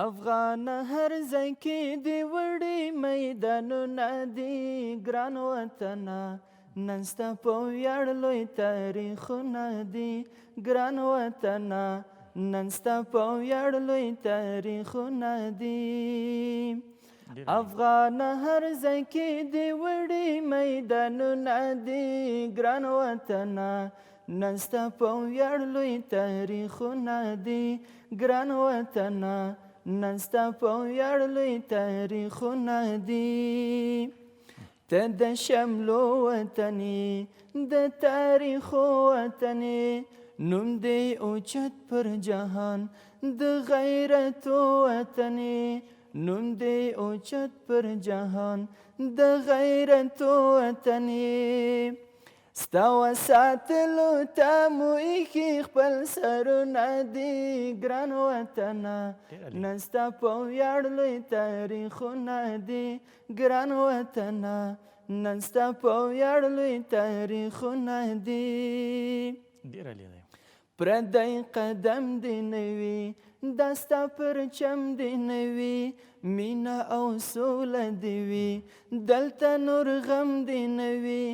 افغان هر ځای کې دی وړي میدانونه دي ګران وطنه نن ستا په ویاړ لوی تاریخونه دي ګران وطنه نن ستا په ویاړ لوی تاریخونه دي افغان هر ځای کې دی وړي میدانونه دي ګران وطنه نن ستا په ویاړ لوی تاریخونه دي ګران وطنه نن ستا په ویاړ لوی تاریخونه دي ته د شملو وطنې د تاریخو وطنې نوم دی اوچت پر جهان د غیرتو وطنې نوم دی اوچت پر جهان د غیرتو وطنې ستا وساتلو ته مو ایښي خپل سرونه دي ګران وطنه نن ستا په ویاړ لوی تاریخونه دي ګران وطنه نن ستا په ویاړ لوی تاریخونه دي پردی قدم دی نوي دا ستا پرچم دی نوي مینه او سوله دی وي دلته نور غم دی نوي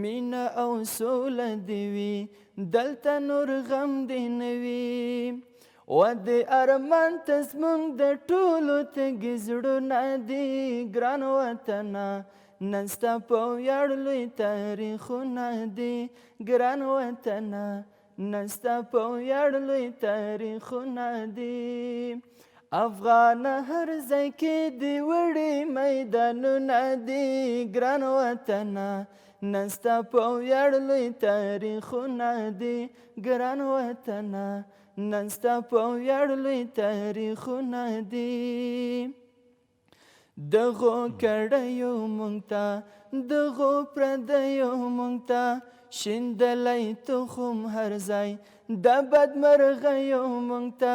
مینه او سوله دی وي دلته نور غم دی نوي و د ارمان ته زموږ د ټولو تږي زړونه دي ګران وطنه نن ستا په ویاړ لوی تاریخونه دي ګران وطنه نن ستا په ویاړ لوی تاریخونه دي افغان هر ځای کې دی وړي میدانونه دي ګران وطنه نن ستا په ویاړ لوی تاریخونه دي ګران وطنه نن ستا په ویاړ لوی تاریخونه دي دغو کړیو مونږ ته دغو پردیو مونږ ته شیندلی تخم هر ځای د بدمرغیو مونږ ته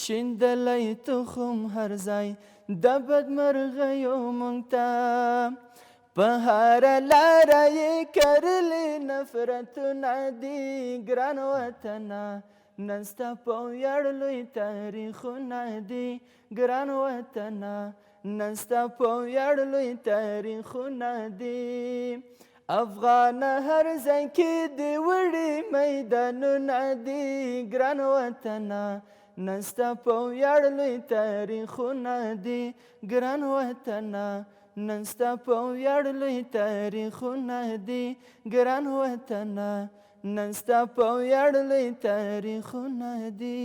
شیندلی تخم هر ځای د بدمرغیو مونږ ته په هره لاره یې کرلي نفرتونه دي ګران وطنه نن ستا په ویاړ لوی تاریخونه دي ګران وطنه نن ستا په ویاړ لوی تاریخونه دي افغان هر ځای کې دی وړي میدانونه دي ګران وطنه نن ستا په ویاړ لوی تاریخونه دي ګران وطنه نن ستا په ویاړ لوی تاریخونه دي ګران وطنه نن ستا په ویاړ لوی تاریخونه دي